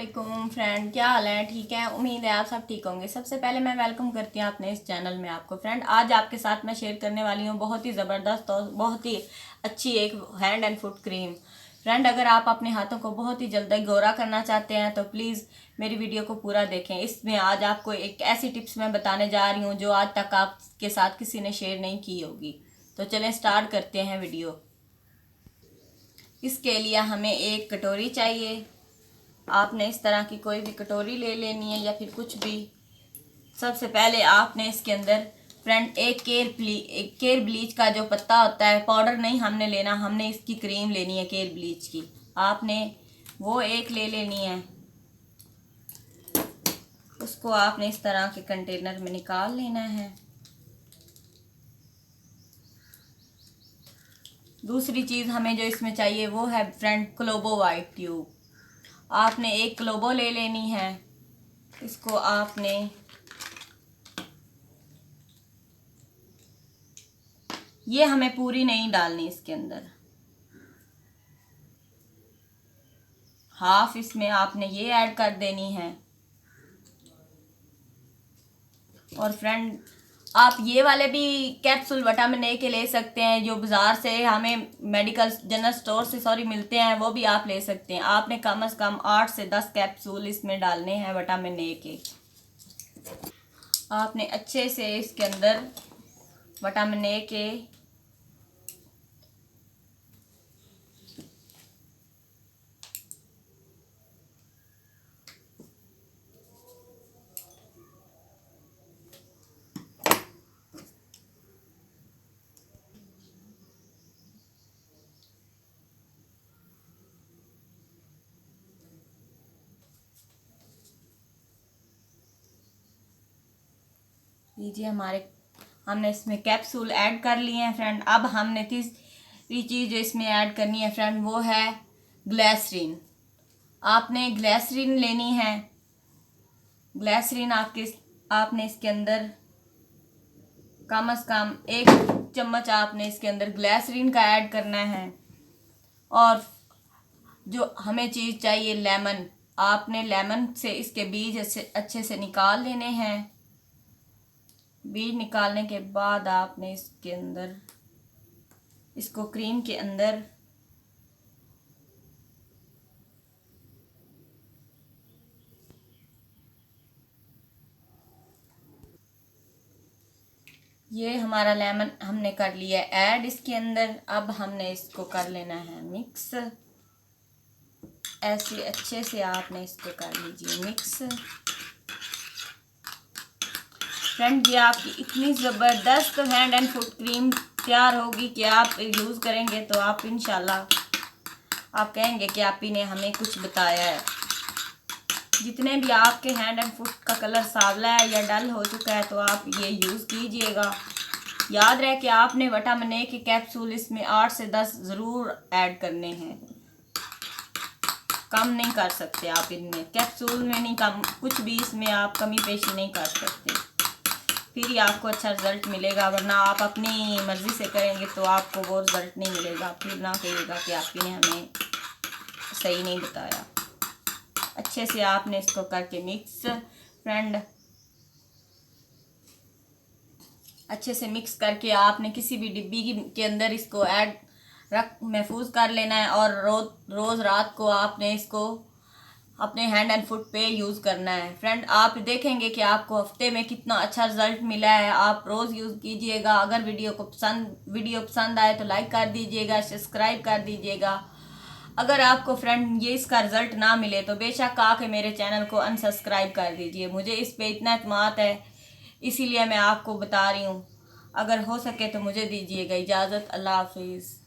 वालेकुम फ्रेंड, क्या हाल है? ठीक है, उम्मीद है आप सब ठीक होंगे। सबसे पहले मैं वेलकम करती हूँ अपने इस चैनल में आपको। फ्रेंड, आज आपके साथ मैं शेयर करने वाली हूँ बहुत ही ज़बरदस्त और बहुत ही अच्छी एक hand and foot cream. Friend, अगर आप अपने हाथों को बहुत ही जल्दी गोरा करना चाहते हैं तो प्लीज़ मेरी वीडियो को पूरा देखें। इसमें आज आपको एक ऐसी टिप्स मैं बताने जा रही हूँ जो आज तक आपके साथ किसी ने शेयर नहीं की होगी। तो चलें स्टार्ट करते हैं वीडियो। इसके लिए हमें एक कटोरी चाहिए। आपने इस तरह की कोई भी कटोरी ले लेनी है या फिर कुछ भी। सबसे पहले आपने इसके अंदर फ्रेंड एक केयर ब्लीच का जो पत्ता होता है, पाउडर नहीं हमने लेना, हमने इसकी क्रीम लेनी है केयर ब्लीच की। आपने वो एक ले लेनी है। उसको आपने इस तरह के कंटेनर में निकाल लेना है। दूसरी चीज़ हमें जो इसमें चाहिए वो है फ्रेंड क्लोबो वाइट ट्यूब। आपने एक क्लोबो ले लेनी है। इसको आपने ये हमें पूरी नहीं डालनी, इसके अंदर हाफ इसमें आपने ये ऐड कर देनी है। और फ्रेंड, आप ये वाले भी कैप्सूल विटामिन ए के ले सकते हैं जो बाज़ार से हमें मेडिकल जनरल स्टोर से मिलते हैं, वो भी आप ले सकते हैं। आपने कम से कम 8 से 10 कैप्सूल इसमें डालने हैं विटामिन ए के। आपने अच्छे से इसके अंदर विटामिन ए के लीजिए, हमने इसमें कैप्सूल ऐड कर लिए हैं। फ्रेंड, अब हमने तीसरी चीज़ जो इसमें ऐड करनी है फ्रेंड वो है ग्लिसरीन। आपने ग्लिसरीन लेनी है। ग्लिसरीन आपने इसके अंदर कम से कम 1 चम्मच आपने इसके अंदर ग्लिसरीन का ऐड करना है। और जो हमें चीज़ चाहिए लेमन। आपने लेमन से इसके बीज अच्छे से निकाल लेने हैं। बीज निकालने के बाद आपने इसके अंदर इसको क्रीम के अंदर ये हमारा लेमन हमने कर लिया ऐड इसके अंदर। अब हमने इसको कर लेना है मिक्स। ऐसे अच्छे से आपने इसको कर लीजिए मिक्स। फ्रेंड, ये आपकी इतनी ज़बरदस्त हैंड एंड फुट क्रीम तैयार होगी कि आप यूज़ करेंगे तो आप इंशाल्लाह आप कहेंगे कि आप ही ने हमें कुछ बताया है। जितने भी आपके हैंड एंड फुट का कलर सांवला है या डल हो चुका है तो आप ये यूज़ कीजिएगा। याद रहे कि आपने विटामिन ए के कैप्सूल इसमें 8 से 10 ज़रूर ऐड करने हैं। कम नहीं कर सकते आप इनमें, कैप्सूल में नहीं कम, कुछ भी इसमें आप कमी पेशी नहीं कर सकते। फिर ही आपको अच्छा रिज़ल्ट मिलेगा, वरना आप अपनी मर्ज़ी से करेंगे तो आपको वो रिज़ल्ट नहीं मिलेगा। फिर ना कहिएगा कि आपने हमें सही नहीं बताया। अच्छे से आपने इसको करके मिक्स फ्रेंड, अच्छे से मिक्स करके आपने किसी भी डिब्बी के अंदर इसको महफूज कर लेना है। और रोज़ रात को आपने इसको अपने हैंड एंड फुट पे यूज़ करना है। फ्रेंड, आप देखेंगे कि आपको हफ्ते में कितना अच्छा रिज़ल्ट मिला है। आप रोज़ यूज़ कीजिएगा। अगर वीडियो पसंद आए तो लाइक कर दीजिएगा, सब्सक्राइब कर दीजिएगा। अगर आपको फ्रेंड ये इसका रिज़ल्ट ना मिले तो बेशक आके मेरे चैनल को अनसब्सक्राइब कर दीजिए। मुझे इस पे इतना एतमाद है, इसीलिए मैं आपको बता रही हूँ। अगर हो सके तो मुझे दीजिएगा इजाज़त। अल्लाह हाफिज़।